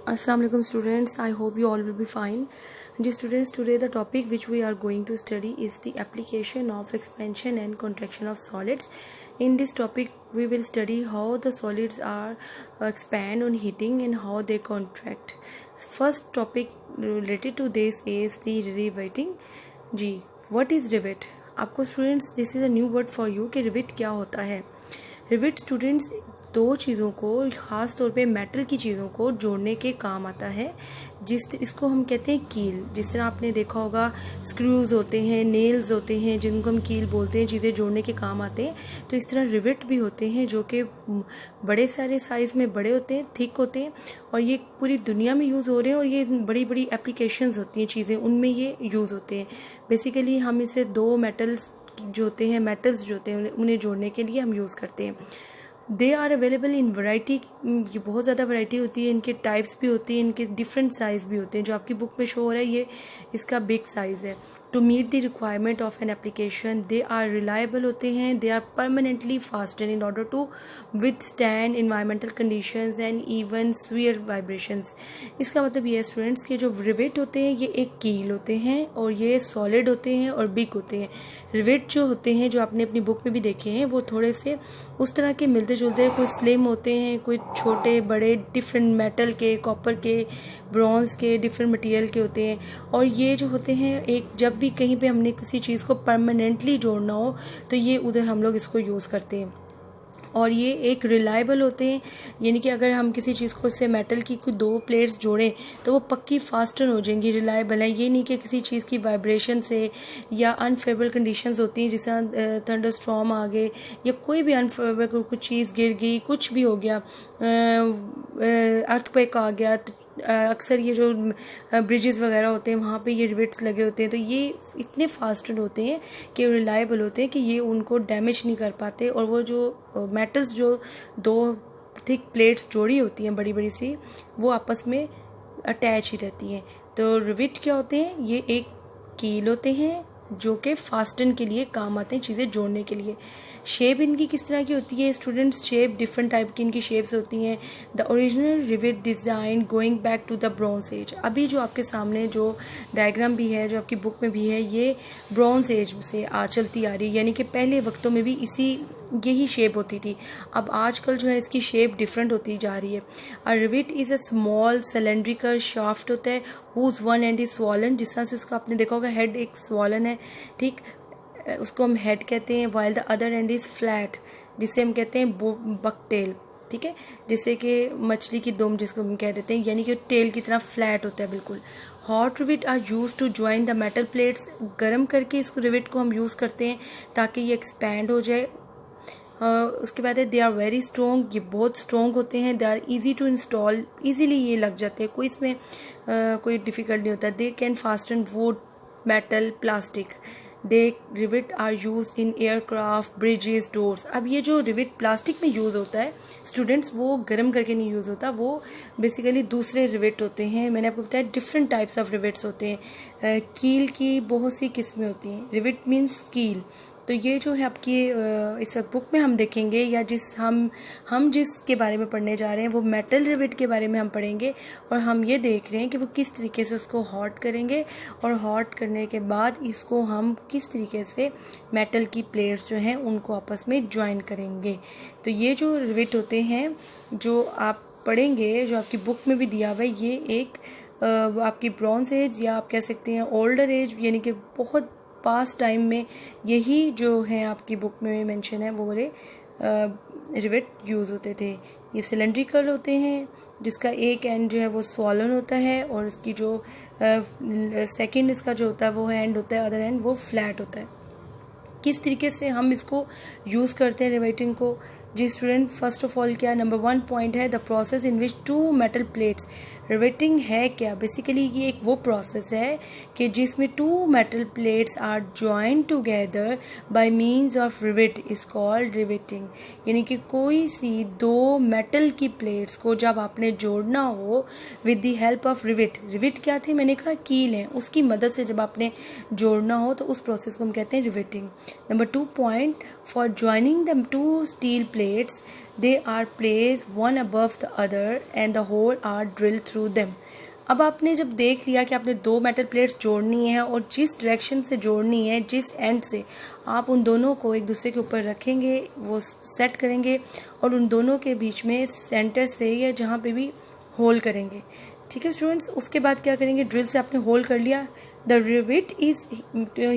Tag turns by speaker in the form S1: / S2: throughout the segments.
S1: Assalamu alaikum students, I hope you all will be fine. Dear students, today the topic which we are going to study is the application of expansion and contraction of solids. In this topic we will study how the solids are expand on heating and how they contract. First topic related to this is the riveting. Ji, what is rivet? आपको students this is a new word for you कि rivet क्या होता है. Rivet students दो चीज़ों को, ख़ास तौर पे मेटल की चीज़ों को जोड़ने के काम आता है, इसको हम कहते हैं कील. जिस तरह आपने देखा होगा स्क्रूज़ होते हैं, नेल्स होते हैं जिनको हम कील बोलते हैं, चीज़ें जोड़ने के काम आते हैं. तो इस तरह रिविट भी होते हैं जो कि बड़े सारे साइज़ में बड़े होते हैं, थिक होते हैं और ये पूरी दुनिया में यूज़ हो रहे हैं और ये बड़ी बड़ी एप्लीकेशंस होती हैं चीज़ें, उनमें ये यूज़ होते हैं. बेसिकली हम इसे दो मेटल्स जो होते हैं, मेटल्स जो होते हैं उन्हें जोड़ने के लिए हम यूज़ करते हैं. They are available in variety. ये बहुत ज़्यादा वैरायटी होती है, इनके टाइप्स भी होती हैं, इनके डिफरेंट साइज़ भी होते हैं. जो आपकी बुक में शो हो रहा है ये इसका बिग साइज़ है. To meet the requirement of an application they are reliable होते हैं. They are permanently fasted in order to withstand environmental conditions and even severe vibrations. इसका मतलब ये है स्टूडेंट्स के जो रिवेट होते हैं ये एक कील होते हैं और ये सॉलिड होते हैं और बिग होते हैं. रिवेट जो होते हैं जो आपने अपनी बुक में भी देखे हैं वो थोड़े से उस तरह के मिलते जुलते, कोई स्लिम होते हैं, कोई छोटे बड़े डिफरेंट मेटल के, कॉपर के, ब्रॉन्ज के, डिफरेंट मटेरियल के होते हैं. और ये जो होते हैं एक जब भी कहीं पे हमने किसी चीज़ को परमानेंटली जोड़ना हो तो ये उधर हम लोग इसको यूज़ करते हैं. और ये एक रिलायबल होते हैं, यानी कि अगर हम किसी चीज़ को इससे मेटल की कोई दो प्लेट्स जोड़ें तो वो पक्की फास्टन हो जाएंगी, रिलायबल है. ये नहीं कि किसी चीज़ की वाइब्रेशन से या अनफेवरेबल कंडीशंस होती हैं, जैसे थंडर स्टॉर्म आ गए या कोई भी अनफेवरेबल कुछ चीज़ गिर गई, कुछ भी हो गया, अर्थक्वेक आ गया, तो अक्सर ये जो ब्रिजेस वगैरह होते हैं वहाँ पे ये रिवेट्स लगे होते हैं. तो ये इतने फास्टेड होते हैं कि रिलायबल होते हैं कि ये उनको डैमेज नहीं कर पाते. और वो जो मेटल्स जो दो थिक प्लेट्स जोड़ी होती हैं बड़ी बड़ी सी, वो आपस में अटैच ही रहती हैं. तो रिवेट क्या होते हैं? ये एक कील होते हैं जो कि फास्टन के लिए काम आते हैं, चीज़ें जोड़ने के लिए. शेप इनकी किस तरह की होती है स्टूडेंट्स? शेप डिफरेंट टाइप की इनकी शेप्स होती हैं. The original rivet design going back to the bronze age. अभी जो आपके सामने जो डायग्राम भी है, जो आपकी बुक में भी है, ये ब्रॉन्ज एज से चलती आ रही है, यानी कि पहले वक्तों में भी यही शेप होती थी. अब आजकल जो है इसकी शेप डिफरेंट होती जा रही है. A rivet is a small cylindrical shaft होता है whose one end is swollen. जिस तरह से उसका आपने देखा होगा हेड एक स्वॉलन है, ठीक, उसको हम हेड कहते हैं. While the other and is flat, जिसे हम कहते हैं बकटेल, ठीक है, जैसे कि मछली की दुम जिसको हम कह देते हैं, यानी कि टेल की तरह फ्लैट होता है बिल्कुल. Hot rivet are use to join the metal plates. गर्म करके इसको रिवेट को हम यूज़ करते हैं ताकि ये एक्सपैंड हो जाए. उसके बाद है दे आर वेरी स्ट्रॉन्ग. ये बहुत स्ट्रॉन्ग होते हैं. They are easy to install, easily ये लग जाते हैं, कोई इसमें कोई डिफ़िकल्ट नहीं होता. They can fasten wood, metal, plastic. They rivet are use in aircraft, bridges, doors. अब ये जो रिवेट प्लास्टिक में यूज़ होता है स्टूडेंट्स, वो गर्म करके नहीं यूज़ होता, वो बेसिकली दूसरे रिवेट होते हैं. मैंने आपको बताया डिफरेंट टाइप्स ऑफ रिवेट्स होते हैं. कील की बहुत सी किस्में होती हैं. रिवेट मीन्स कील. तो ये जो है आपकी इस बुक में हम देखेंगे, या हम जिसके बारे में पढ़ने जा रहे हैं वो मेटल रिवेट के बारे में हम पढ़ेंगे. और हम ये देख रहे हैं कि वो किस तरीके से उसको हॉट करेंगे और हॉट करने के बाद इसको हम किस तरीके से मेटल की प्लेट्स जो हैं उनको आपस में ज्वाइन करेंगे. तो ये जो रिवेट होते हैं जो आप पढ़ेंगे, जो आपकी बुक में भी दिया हुआ है, ये एक आपकी ब्रॉन्ज एज या आप कह सकते हैं ओल्डर एज, यानी कि बहुत पास्ट टाइम में यही जो है आपकी बुक में मेंशन है वो वाले रिवेट यूज़ होते थे. ये सिलेंड्रिकल होते हैं जिसका एक एंड जो है वो स्वॉलन होता है और इसकी जो सेकंड इसका जो होता है वो एंड होता है, अदर एंड वो फ्लैट होता है. किस तरीके से हम इसको यूज़ करते हैं रिवेटिंग को? जी स्टूडेंट, फर्स्ट ऑफ ऑल क्या नंबर 1 पॉइंट है the process in which 2 metal plates. Riveting है क्या? बेसिकली ये एक वो प्रोसेस है कि जिसमें 2 metal plates are joined together by means of rivet is called riveting. यानी कि कोई सी 2 मेटल की प्लेट्स को जब आपने जोड़ना हो with the help of rivet. Rivet क्या थी? मैंने कहा कील है, उसकी मदद से जब आपने जोड़ना हो तो उस प्रोसेस को हम कहते हैं riveting. Number 2 point for joining the 2 steel plates plates, they are placed one above the other and the hole are drilled through them. अब आपने जब देख लिया कि आपने दो मेटल प्लेट्स जोड़नी है और जिस डायरेक्शन से जोड़नी है, जिस एंड से, आप उन दोनों को एक दूसरे के ऊपर रखेंगे, वो सेट करेंगे और उन दोनों के बीच में सेंटर से या जहाँ पे भी होल करेंगे। ठीक है स्टूडेंट्स, उसके बाद क्या करेंगे, ड्रिल से आपने होल कर लिया, the rivet is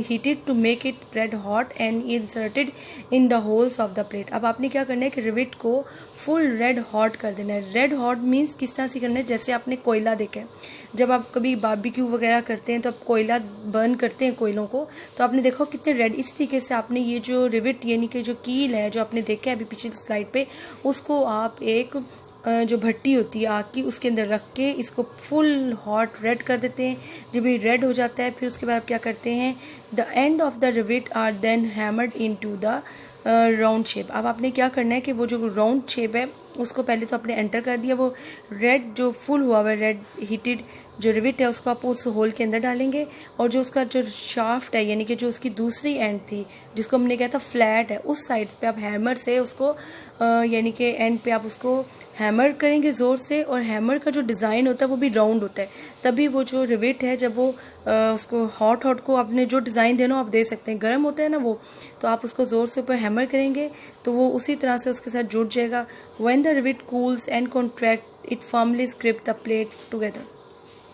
S1: heated to make it red hot and inserted in the holes of the plate. अब आपने क्या करना है कि रिवेट को फुल रेड हॉट कर देना है। रेड हॉट मीन्स किस तरह से करना है, जैसे आपने कोयला देखा है, जब आप कभी बारबेक्यू वगैरह करते हैं तो आप कोयला बर्न करते हैं कोयलों को, तो आपने देखा कितने रेड, इस तरीके से आपने ये जो रिवेट यानी कि जो कील है जो आपने देखा है अभी पिछली स्लाइड पे, उसको आप एक जो भट्टी होती है आग की उसके अंदर रख के इसको फुल हॉट रेड कर देते हैं। जब ये रेड हो जाता है फिर उसके बाद आप क्या करते हैं, the end of the rivet are then hammered into the round shape. अब आपने क्या करना है कि वो जो राउंड शेप है उसको पहले तो आपने एंटर कर दिया, वो रेड जो फुल हुआ हुआ रेड हीटेड जो रिवेट है उसको आप उस होल के अंदर डालेंगे और जो उसका जो शाफ्ट है यानी कि जो उसकी दूसरी एंड थी जिसको हमने कहा था फ्लैट है, उस साइड पे आप हैमर से उसको यानी कि एंड पे आप उसको हैमर करेंगे ज़ोर से, और हैमर का जो डिज़ाइन होता है वो भी राउंड होता है, तभी वो जो रिवेट है जब वो उसको हॉट को आपने जो डिज़ाइन देना आप दे सकते हैं, गर्म होता है ना वो, तो आप उसको ज़ोर से ऊपर हैमर करेंगे तो वो उसी तरह से उसके साथ जुड़ जाएगा। When the rivet cools and contract it firmly grip the plate together.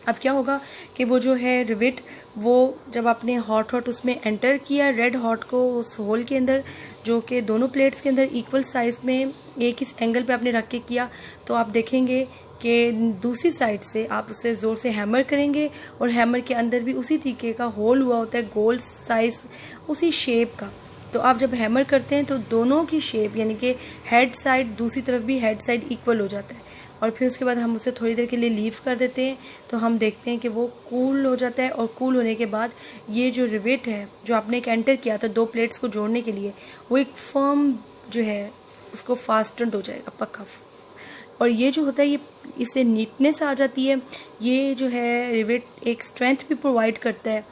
S1: अब क्या होगा कि वो जो है रिवेट, वो जब आपने हॉट उसमें एंटर किया रेड हॉट को उस होल के अंदर जो कि दोनों प्लेट्स के अंदर इक्वल साइज़ में एक ही एंगल पे आपने रख के किया, तो आप देखेंगे कि दूसरी साइड से आप उसे ज़ोर से हैमर करेंगे और हैमर के अंदर भी उसी तरीके का होल हुआ होता है, गोल साइज़ उसी शेप का। तो आप जब हैमर करते हैं तो दोनों की शेप यानी कि हेड साइड दूसरी तरफ भी हेड साइड इक्वल हो जाता है, और फिर उसके बाद हम उसे थोड़ी देर के लिए लीव कर देते हैं, तो हम देखते हैं कि वो कूल हो जाता है। और कूल होने के बाद ये जो रिवेट है जो आपने एक एंटर किया था दो प्लेट्स को जोड़ने के लिए, वो एक फर्म जो है उसको फास्टेंड हो जाएगा पक्का। और ये जो होता है ये इससे नीटनेस आ जाती है, ये जो है रिवेट एक स्ट्रेंथ भी प्रोवाइड करता है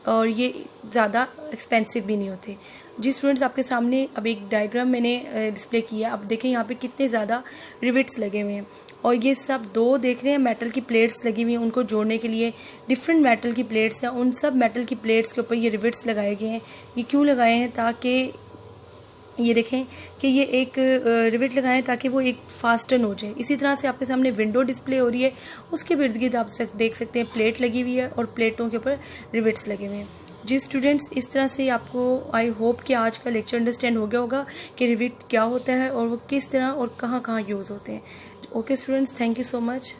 S1: और ये ज़्यादा एक्सपेंसिव भी नहीं होते। जी स्टूडेंट्स, आपके सामने अब एक डायग्राम मैंने डिस्प्ले किया, अब देखें यहाँ पे कितने ज़्यादा रिवेट्स लगे हुए हैं, और ये सब दो देख रहे हैं मेटल की प्लेट्स लगी हुई हैं, उनको जोड़ने के लिए डिफरेंट मेटल की प्लेट्स हैं, उन सब मेटल की प्लेट्स के ऊपर ये रिवेट्स लगाए गए हैं। ये क्यों लगाए हैं, ताकि ये देखें कि ये एक रिवेट लगाएं ताकि वो एक फास्टन हो जाए। इसी तरह से आपके सामने विंडो डिस्प्ले हो रही है, उसके इर्द गिर्द आप देख सकते हैं प्लेट लगी हुई है और प्लेटों के ऊपर रिवेट्स लगे हुए हैं। जी स्टूडेंट्स, इस तरह से आपको आई होप कि आज का लेक्चर अंडरस्टैंड हो गया होगा कि रिवेट क्या होता है और वो किस तरह और कहाँ कहाँ यूज़ होते हैं। Okay students, thank you so much.